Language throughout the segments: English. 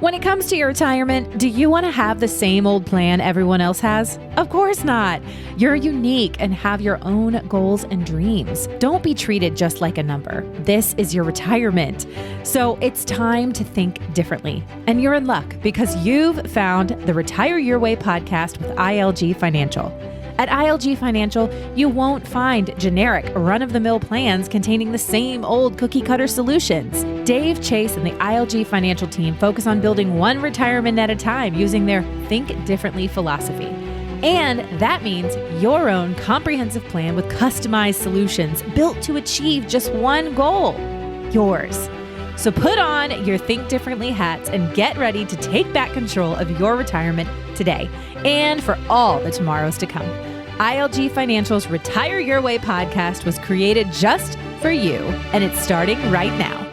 When it comes to your retirement, do you want to have the same old plan everyone else has? Of course not. You're unique and have your own goals and dreams. Don't be treated just like a number. This is your retirement. So it's time to think differently. And you're in luck because you've found the Retire Your Way podcast with ILG Financial. At ILG Financial, you won't find generic, run-of-the-mill plans containing the same old cookie-cutter solutions. Dave, Chase, and the ILG Financial team focus on building one retirement at a time using their Think Differently philosophy. And that means your own comprehensive plan with customized solutions built to achieve just one goal, yours. So put on your Think Differently hats and get ready to take back control of your retirement today and for all the tomorrows to come. ILG Financial's Retire Your Way podcast was created just for you, and it's starting right now.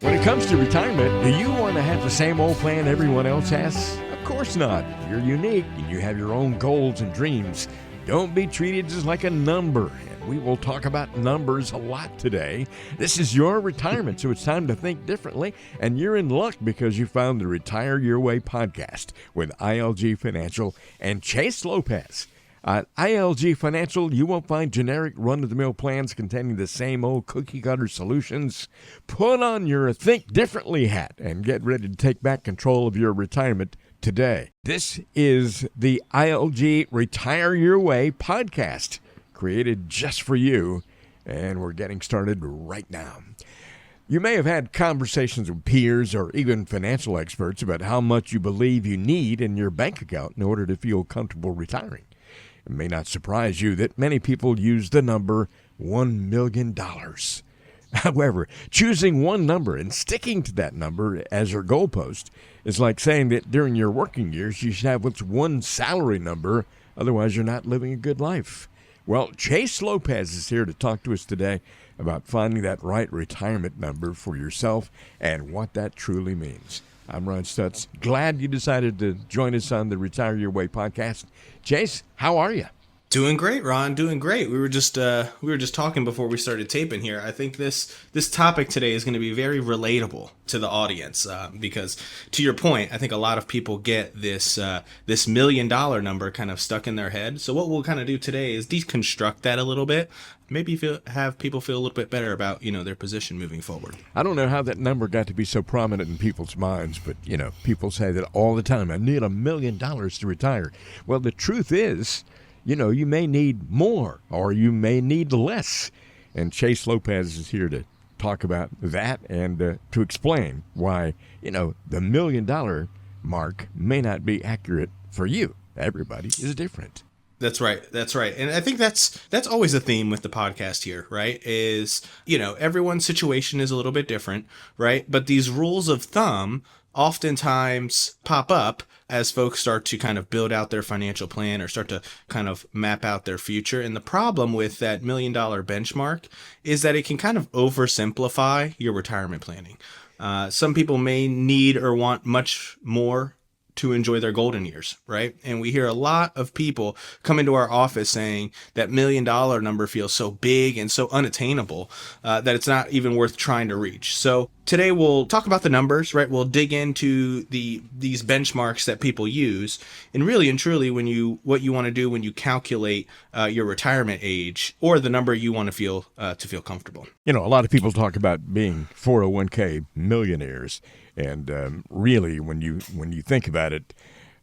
When it comes to retirement, do you want to have the same old plan everyone else has? Of course not. You're unique and you have your own goals and dreams. Don't be treated just like a number. And we will talk about numbers a lot today. This is your retirement, so it's time to think differently. And you're in luck because you found the Retire Your Way podcast with ILG Financial and Chase Lopez. At ILG Financial, you won't find generic run-of-the-mill plans containing the same old cookie-cutter solutions. Put on your Think Differently hat and get ready to take back control of your retirement today. This is the ILG Retire Your Way podcast, created just for you, and we're getting started right now. You may have had conversations with peers or even financial experts about how much you believe you need in your bank account in order to feel comfortable retiring. It may not surprise you that many people use the number $1 million. However, choosing one number and sticking to that number as your goalpost is like saying that during your working years you should have what's one salary number, otherwise you're not living a good life. Well, Chase Lopez is here to talk to us today about finding that right retirement number for yourself and what that truly means. I'm Ron Stutz. Glad you decided to join us on the Retire Your Way podcast. Chase, how are you? Doing great, Ron. Doing great. We were just talking before we started taping here. I think this topic today is going to be very relatable to the audience because, to your point, I think a lot of people get this $1 million number kind of stuck in their head. So what we'll kind of do today is deconstruct that a little bit. Maybe have people feel a little bit better about their position moving forward. I don't know how that number got to be so prominent in people's minds, but people say that all the time. I need $1 million to retire. Well, the truth is, you may need more or you may need less. And Chase Lopez is here to talk about that and to explain why, the $1 million mark may not be accurate for you. Everybody is different. That's right. And I think that's always a theme with the podcast here, right? Is, everyone's situation is a little bit different, right? But these rules of thumb oftentimes pop up as folks start to kind of build out their financial plan or start to kind of map out their future. And the problem with that $1 million benchmark is that it can kind of oversimplify your retirement planning. Some people may need or want much more to enjoy their golden years, right? And we hear a lot of people come into our office saying that $1 million number feels so big and so unattainable that it's not even worth trying to reach. So today we'll talk about the numbers, right? We'll dig into these benchmarks that people use, and really and truly what you want to do when you calculate your retirement age or the number you want to feel comfortable. A lot of people talk about being 401k millionaires. And really, when you think about it,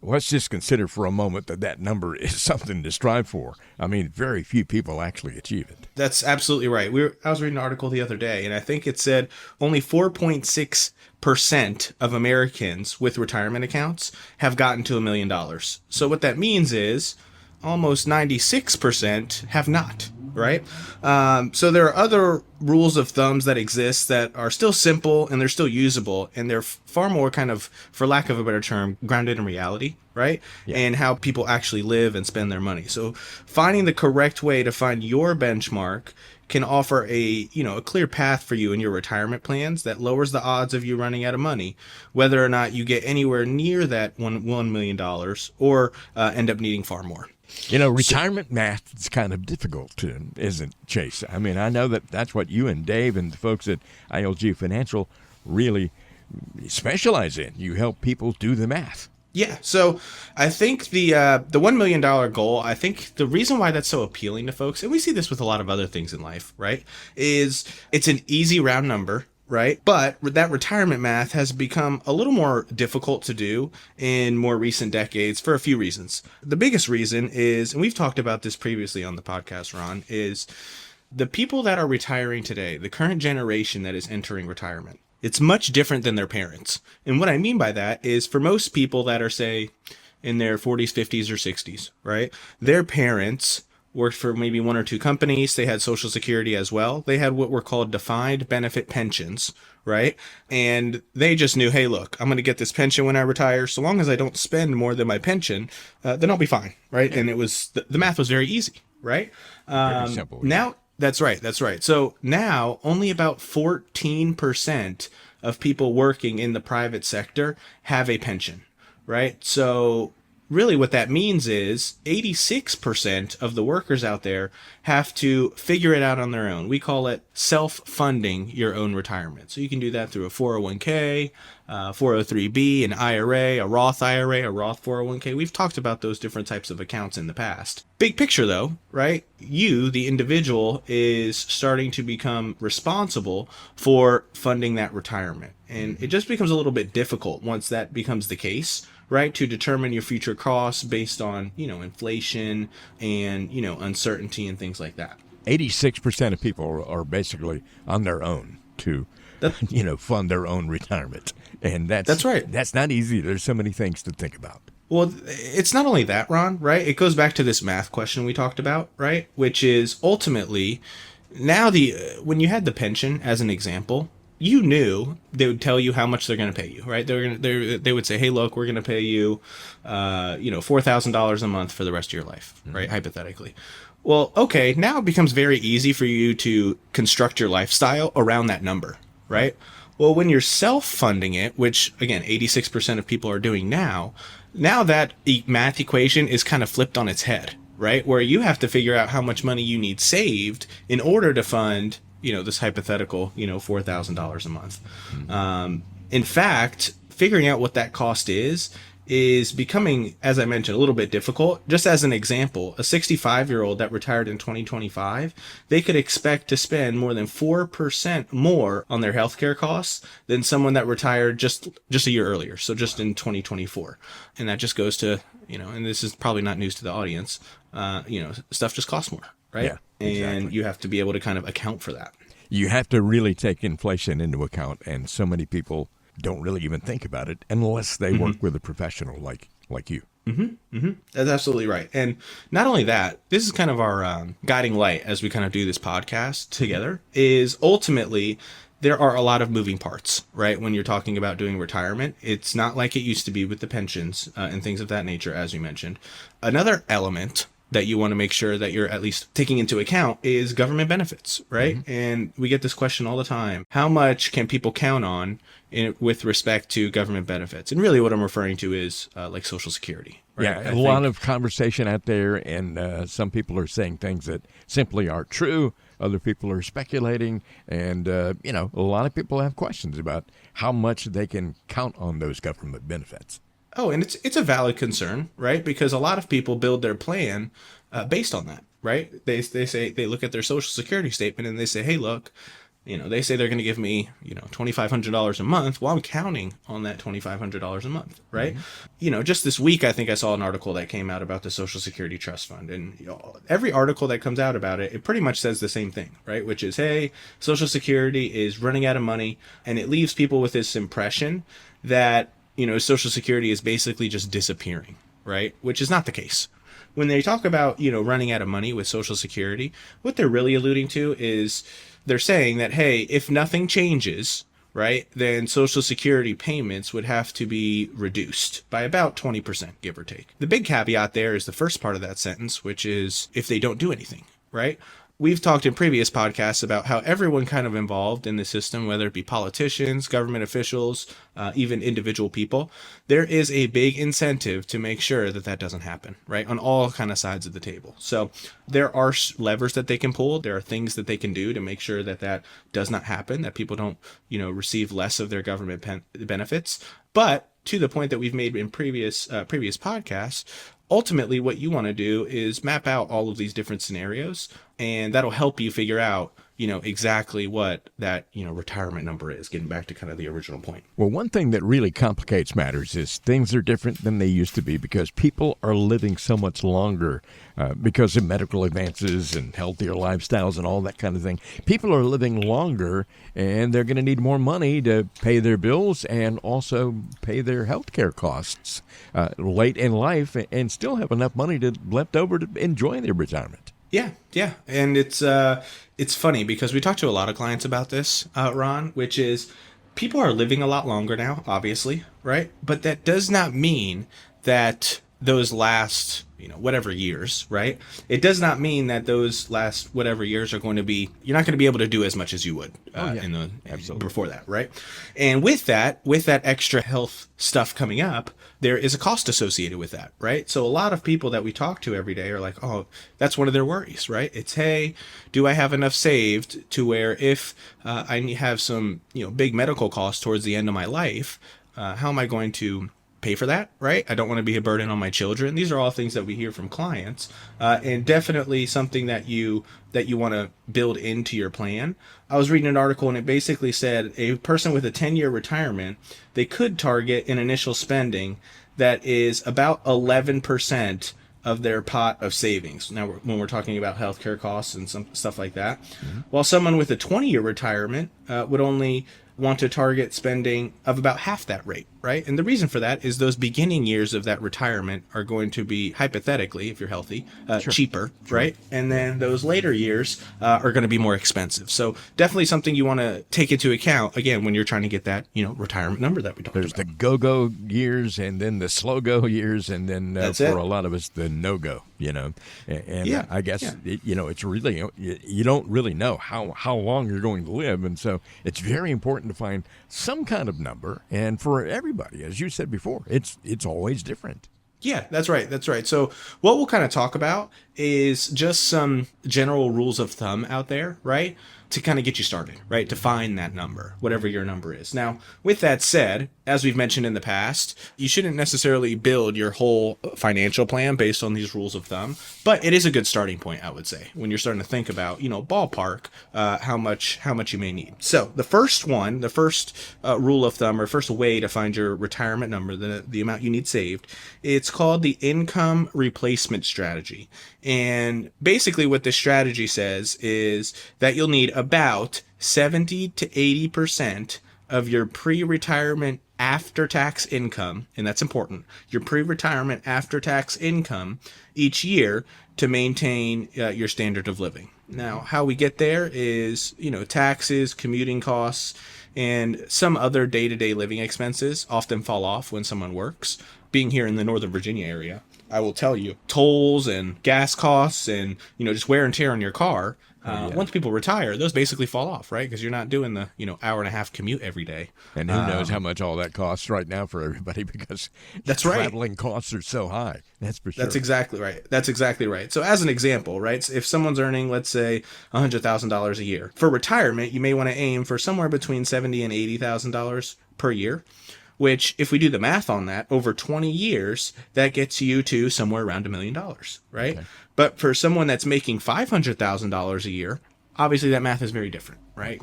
let's just consider for a moment that number is something to strive for. I mean, very few people actually achieve it. That's absolutely right. I was reading an article the other day, and I think it said only 4.6% of Americans with retirement accounts have gotten to $1 million. So what that means is almost 96% have not. Right? So there are other rules of thumbs that exist that are still simple and they're still usable, and they're far more kind of, for lack of a better term, grounded in reality, right? Yeah. And how people actually live and spend their money. So finding the correct way to find your benchmark can offer a clear path for you in your retirement plans that lowers the odds of you running out of money, whether or not you get anywhere near that $1 million or end up needing far more. Retirement math is kind of difficult, isn't it, Chase? I mean, I know that's what you and Dave and the folks at ILG Financial really specialize in. You help people do the math. Yeah, so I think the $1 million goal, I think the reason why that's so appealing to folks, and we see this with a lot of other things in life, right, is it's an easy round number, right? But that retirement math has become a little more difficult to do in more recent decades for a few reasons. The biggest reason is, and we've talked about this previously on the podcast, Ron, is the people that are retiring today, the current generation that is entering retirement. It's much different than their parents. And what I mean by that is for most people that are, say, in their 40s, 50s, or 60s, right? Their parents worked for maybe one or two companies. They had Social Security as well. They had what were called defined benefit pensions, right? And they just knew, hey, look, I'm going to get this pension when I retire. So long as I don't spend more than my pension, then I'll be fine, right? Yeah. And it was the math was very easy, right? Very simple. Now, that's right. So now only about 14% of people working in the private sector have a pension, right? So really what that means is 86% of the workers out there have to figure it out on their own. We call it self-funding your own retirement. So you can do that through a 401k, 403b, an IRA, a Roth IRA, a Roth 401k. We've talked about those different types of accounts in the past. Big picture though, right? You, the individual, is starting to become responsible for funding that retirement. And it just becomes a little bit difficult once that becomes the case, right, to determine your future costs based on, inflation and, uncertainty and things like that. 86% of people are basically on their own to, fund their own retirement. And that's right. That's not easy. There's so many things to think about. Well, it's not only that, Ron, right? It goes back to this math question we talked about, right? Which is ultimately now when you had the pension as an example, you knew they would tell you how much they're going to pay you, right? They would say, hey, look, we're going to pay you, $4,000 a month for the rest of your life, right? Hypothetically. Well, okay, now it becomes very easy for you to construct your lifestyle around that number, right? Well, when you're self-funding it, which again, 86% of people are doing now that math equation is kind of flipped on its head, right? Where you have to figure out how much money you need saved in order to fund this hypothetical, $4,000 a month. In fact, figuring out what that cost is becoming, as I mentioned, a little bit difficult. Just as an example, a 65-year-old that retired in 2025, they could expect to spend more than 4% more on their healthcare costs than someone that retired just a year earlier. So just in 2024. And that just goes to, and this is probably not news to the audience, stuff just costs more, right? Yeah. Exactly. And you have to be able to kind of account for that. You have to really take inflation into account, and so many people don't really even think about it unless they work with a professional like you. That's absolutely right. And not only that, this is kind of our guiding light as we kind of do this podcast together, is ultimately there are a lot of moving parts, right? When you're talking about doing retirement, it's not like it used to be with the pensions and things of that nature, as you mentioned. Another element that you want to make sure that you're at least taking into account is government benefits, right? And we get this question all the time. How much can people count on with respect to government benefits? And really what I'm referring to is like Social Security. Right? Yeah, a lot of conversation out there, and some people are saying things that simply aren't true. Other people are speculating, and, a lot of people have questions about how much they can count on those government benefits. Oh, and it's a valid concern, right? Because a lot of people build their plan based on that, right? They say, they look at their Social Security statement and they say, hey, look, they say they're going to give me, $2,500 a month. Well, I'm counting on that $2,500 a month, right? Just this week, I think I saw an article that came out about the Social Security Trust Fund. And every article that comes out about it, it pretty much says the same thing, right? Which is, hey, Social Security is running out of money. And it leaves people with this impression that Social Security is basically just disappearing, right? Which is not the case. When they talk about, running out of money with Social Security, what they're really alluding to is they're saying that, hey, if nothing changes, right, then Social Security payments would have to be reduced by about 20%, give or take. The big caveat there is the first part of that sentence, which is if they don't do anything, right? we've talked in previous podcasts about how everyone kind of involved in the system, whether it be politicians, government officials, even individual people, there is a big incentive to make sure that that doesn't happen, right? On all kind of sides of the table. So there are levers that they can pull. There are things that they can do to make sure that that does not happen, that people don't, receive less of their government benefits. But to the point that we've made in previous podcasts, ultimately what you want to do is map out all of these different scenarios, and that'll help you figure out exactly what that retirement number is, getting back to kind of the original point. Well, one thing that really complicates matters is things are different than they used to be because people are living so much longer because of medical advances and healthier lifestyles and all that kind of thing. People are living longer, and they're going to need more money to pay their bills and also pay their health care costs late in life, and still have enough money left over to enjoy their retirement. Yeah. And it's funny because we talk to a lot of clients about this, Ron, which is people are living a lot longer now, obviously, right? But that does not mean that those last, whatever years, right? It does not mean that those last whatever years are going to be, you're not going to be able to do as much as you would before that, right? And with that extra health stuff coming up, there is a cost associated with that, right? So a lot of people that we talk to every day are like, oh, that's one of their worries, right? It's, hey, do I have enough saved to where if I have some, big medical costs towards the end of my life, how am I going to pay for that, right? I don't want to be a burden on my children. These are all things that we hear from clients, and definitely something that you want to build into your plan. I was reading an article and it basically said a person with a 10-year retirement, they could target an initial spending that is about 11% of their pot of savings. Now, when we're talking about healthcare costs and some stuff like that, while someone with a 20-year retirement would only want to target spending of about half that rate, right? And the reason for that is those beginning years of that retirement are going to be, hypothetically, if you're healthy, cheaper, right? And then those later years are going to be more expensive. So definitely something you want to take into account, again, when you're trying to get that, retirement number that we talked about. There's the go-go years and then the slow-go years, and then for a lot of us, the no-go, And I guess, it's really, you don't really know how long you're going to live. And so it's very important to find some kind of number. And for everybody, as you said before, it's always different. Yeah, that's right. So what we'll kind of talk about is just some general rules of thumb out there, right? To kind of get you started, right? To find that number, whatever your number is. Now, with that said, as we've mentioned in the past, you shouldn't necessarily build your whole financial plan based on these rules of thumb, but it is a good starting point, I would say, when you're starting to think about, ballpark, how much you may need. So the first rule of thumb, or first way to find your retirement number, the amount you need saved, it's called the income replacement strategy. And basically what this strategy says is that you'll need about 70 to 80% of your pre-retirement after-tax income, and that's important, your pre-retirement after-tax income each year to maintain your standard of living. Now, how we get there is, taxes, commuting costs, and some other day-to-day living expenses often fall off when someone works. Being here in the Northern Virginia area, I will tell you, tolls and gas costs and, just wear and tear on your car, once people retire, those basically fall off, right? Because you're not doing the, hour and a half commute every day. And who knows how much all that costs right now for everybody, because traveling costs are so high. That's for sure. That's exactly right. So as an example, right, if someone's earning, let's say, $100,000 a year, for retirement, you may want to aim for somewhere between $70,000 and $80,000 per year. Which, if we do the math on that, over 20 years, that gets you to somewhere around $1 million, right? Okay. But for someone that's making $500,000 a year, obviously that math is very different, right?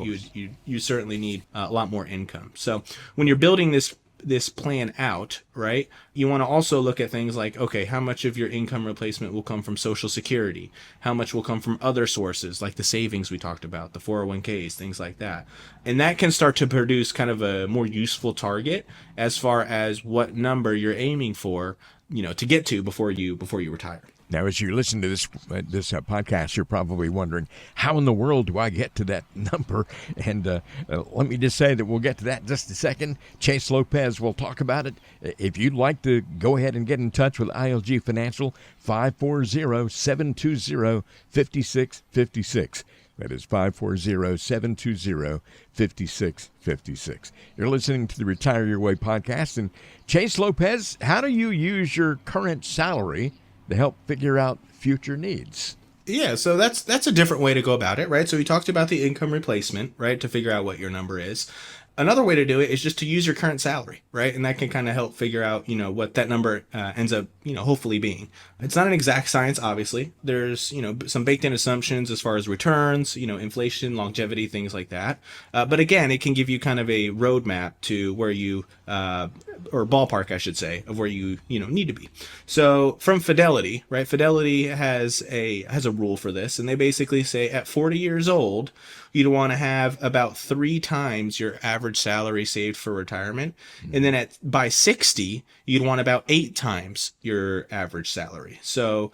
You certainly need a lot more income. So when you're building this plan out, right, you want to also look at things like, okay, how much of your income replacement will come from Social Security? How much will come from other sources like the savings we talked about, the 401ks, things like that. And that can start to produce kind of a more useful target as far as what number you're aiming for, to get to before you retire. Now, as you listen to this podcast, you're probably wondering, how in the world do I get to that number? And let me just say that we'll get to that in just a second. Chase Lopez will talk about it. If you'd like to go ahead and get in touch with ILG Financial, 540-720-5656. That is 540-720-5656. You're listening to the Retire Your Way podcast. And Chase Lopez, how do you use your current salary to help figure out future needs? Yeah, so that's a different way to go about it, right? So we talked about the income replacement, right, to figure out what your number is. Another way to do it is just to use your current salary, right? And that can kind of help figure out, what that number ends up, hopefully being. It's not an exact science, obviously. There's, some baked in assumptions as far as returns, inflation, longevity, things like that. But again, it can give you kind of a roadmap to where you, or ballpark, I should say, of where you, need to be. So from Fidelity, right? Fidelity has a rule for this, and they basically say at 40 years old, you'd want to have about 3 times your average salary saved for retirement. And then by 60, you'd want about 8 times your average salary. So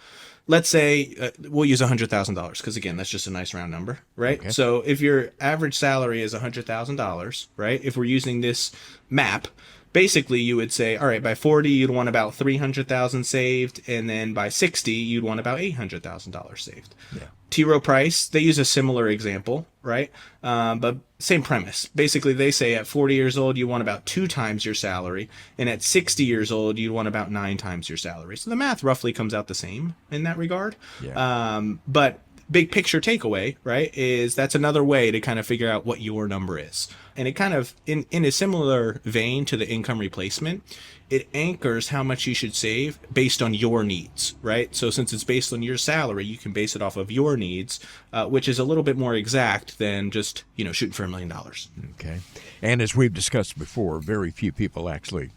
let's say we'll use $100,000 because, again, that's just a nice round number, right? Okay. So if your average salary is $100,000, right, if we're using this map, basically you would say, all right, by 40, you'd want about $300,000 saved. And then by 60, you'd want about $800,000 saved. Yeah. T. Rowe Price, they use a similar example, right? But same premise. Basically, they say at 40 years old, you want about 2 times your salary. And at 60 years old, you want about 9 times your salary. So the math roughly comes out the same in that regard. Yeah. But big picture takeaway, right, is that's another way to kind of figure out what your number is. And it kind of, in a similar vein to the income replacement, it anchors how much you should save based on your needs, right? So since it's based on your salary, you can base it off of your needs, which is a little bit more exact than just, shooting for $1 million. Okay. And as we've discussed before, very few people actually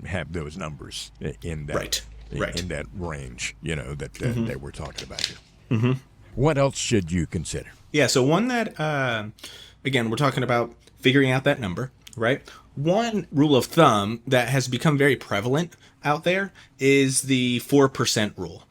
have those numbers in that, right. In that range, that we're talking about here. Mm-hmm. What else should you consider? Yeah, so one that, again, we're talking about figuring out that number, right? One rule of thumb that has become very prevalent out there is the 4% rule.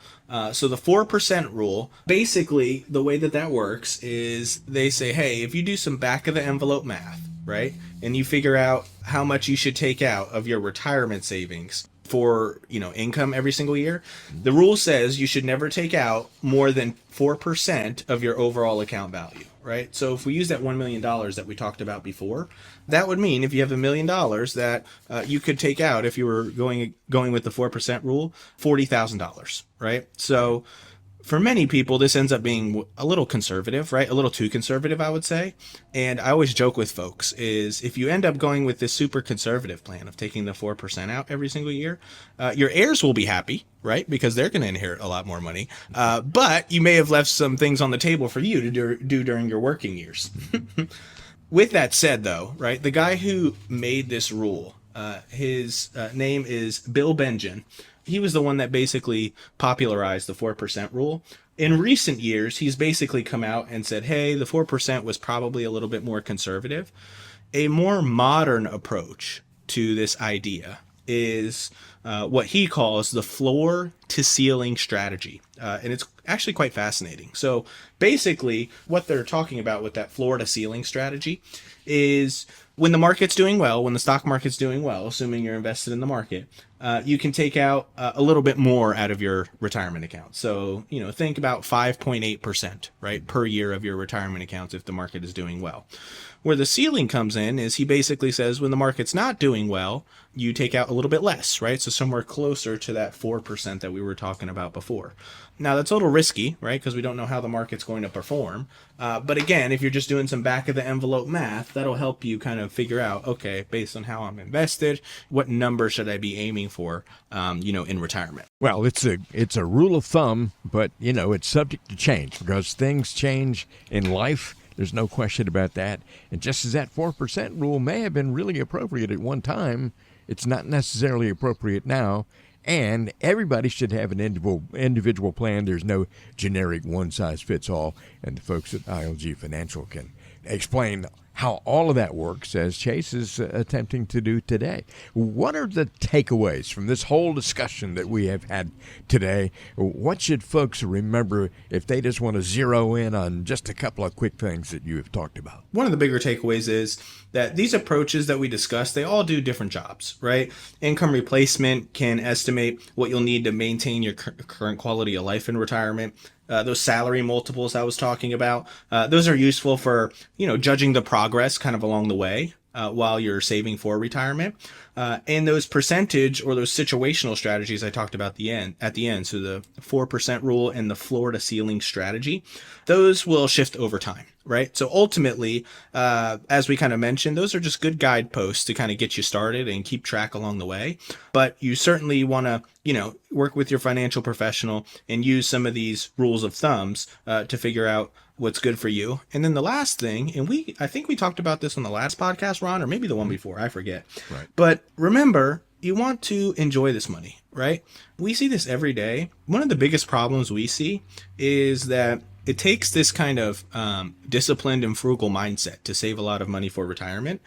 So the 4% rule, basically the way that works is they say, hey, if you do some back of the envelope math, right, and you figure out how much you should take out of your retirement savings for, income every single year, the rule says you should never take out more than 4% of your overall account value, right? So if we use that $1 million that we talked about before, that would mean if you have $1 million that you could take out, if you were going with the 4% rule, $40,000, right? So for many people, this ends up being a little conservative, right? A little too conservative, I would say. And I always joke with folks is if you end up going with this super conservative plan of taking the 4% out every single year, your heirs will be happy, right? Because they're going to inherit a lot more money. But you may have left some things on the table for you to do during your working years. With that said, though, right, the guy who made this rule, his name is Bill Bengen. He was the one that basically popularized the 4% rule. In recent years, he's basically come out and said, hey, the 4% was probably a little bit more conservative. A more modern approach to this idea is what he calls the floor to ceiling strategy. And it's actually quite fascinating. So basically what they're talking about with that floor to ceiling strategy is when the market's doing well, when the stock market's doing well, assuming you're invested in the market, you can take out a little bit more out of your retirement account. So, think about 5.8%, right, per year of your retirement accounts if the market is doing well. Where the ceiling comes in is he basically says when the market's not doing well, you take out a little bit less, right? So somewhere closer to that 4% that we were talking about before. Now, that's a little risky, right, because we don't know how the market's going to perform. But again, if you're just doing some back of the envelope math, that'll help you kind of figure out, okay, based on how I'm invested, what number should I be aiming for, in retirement? Well, it's a rule of thumb, but, it's subject to change because things change in life. There's no question about that. And just as that 4% rule may have been really appropriate at one time, it's not necessarily appropriate now. And everybody should have an individual plan. There's no generic one-size-fits-all. And the folks at ILG Financial can explain how all of that works, as Chase is attempting to do today. What are the takeaways from this whole discussion that we have had today? What should folks remember if they just want to zero in on just a couple of quick things that you have talked about? One of the bigger takeaways is that these approaches that we discussed, they all do different jobs, right? Income replacement can estimate what you'll need to maintain your current quality of life in retirement. Those salary multiples I was talking about, those are useful for, judging the progress kind of along the way while you're saving for retirement. And those percentage or those situational strategies I talked about at the end, so the 4% rule and the floor to ceiling strategy, those will shift over time, right? So ultimately, as we kind of mentioned, those are just good guideposts to kind of get you started and keep track along the way. But you certainly want to, work with your financial professional and use some of these rules of thumbs to figure out what's good for you. And then the last thing, and I think we talked about this on the last podcast, Ron, or maybe the one before, I forget. Right. But remember, you want to enjoy this money, right? We see this every day. One of the biggest problems we see is that it takes this kind of disciplined and frugal mindset to save a lot of money for retirement.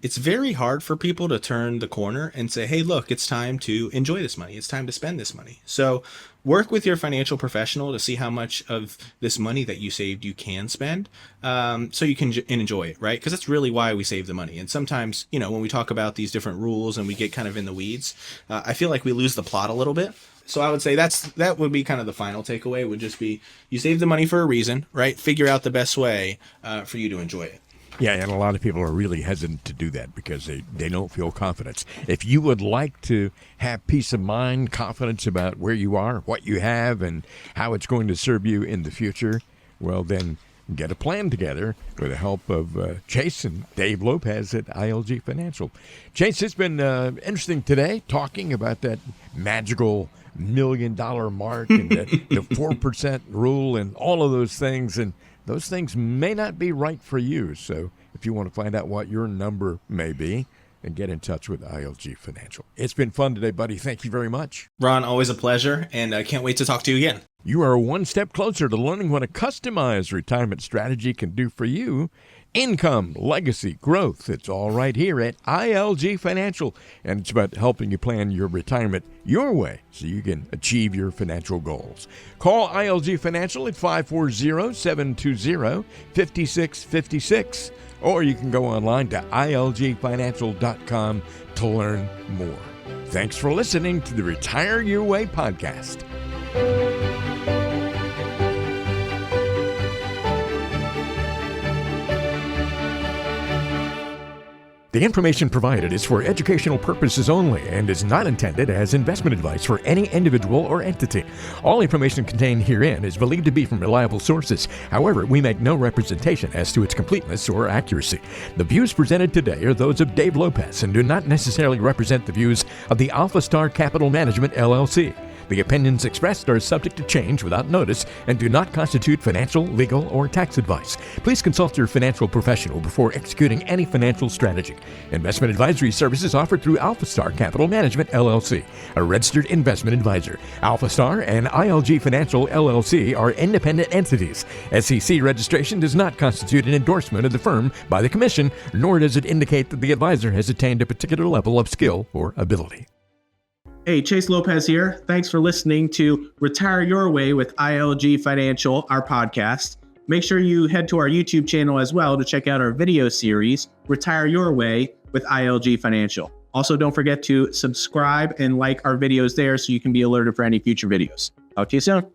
It's very hard for people to turn the corner and say, hey, look, it's time to enjoy this money. It's time to spend this money. So work with your financial professional to see how much of this money that you saved you can spend so you can enjoy it, right? Because that's really why we save the money. And sometimes, when we talk about these different rules and we get kind of in the weeds, I feel like we lose the plot a little bit. So I would say that would be kind of the final takeaway, would just be you save the money for a reason, right? Figure out the best way for you to enjoy it. Yeah, and a lot of people are really hesitant to do that because they don't feel confidence. If you would like to have peace of mind, confidence about where you are, what you have, and how it's going to serve you in the future, well, then get a plan together with the help of Chase and Dave Lopez at ILG Financial. Chase, it's been interesting today talking about that magical $1 million mark and the 4% rule and all of those things. And those things may not be right for you. So if you want to find out what your number may be, then get in touch with ILG Financial. It's been fun today, buddy. Thank you very much. Ron, always a pleasure, and I can't wait to talk to you again. You are one step closer to learning what a customized retirement strategy can do for you. Income, legacy, growth. It's all right here at ILG Financial. And it's about helping you plan your retirement your way so you can achieve your financial goals. Call ILG Financial at 540-720-5656. Or you can go online to ilgfinancial.com to learn more. Thanks for listening to the Retire Your Way podcast. The information provided is for educational purposes only and is not intended as investment advice for any individual or entity. All information contained herein is believed to be from reliable sources. However, we make no representation as to its completeness or accuracy. The views presented today are those of Dave Lopez and do not necessarily represent the views of the Alpha Star Capital Management, LLC. The opinions expressed are subject to change without notice and do not constitute financial, legal, or tax advice. Please consult your financial professional before executing any financial strategy. Investment advisory services offered through Alpha Star Capital Management, LLC, a registered investment advisor. Alpha Star and ILG Financial, LLC are independent entities. SEC registration does not constitute an endorsement of the firm by the Commission, nor does it indicate that the advisor has attained a particular level of skill or ability. Hey, Chase Lopez here. Thanks for listening to Retire Your Way with ILG Financial, our podcast. Make sure you head to our YouTube channel as well to check out our video series, Retire Your Way with ILG Financial. Also, don't forget to subscribe and like our videos there so you can be alerted for any future videos. Talk to you soon.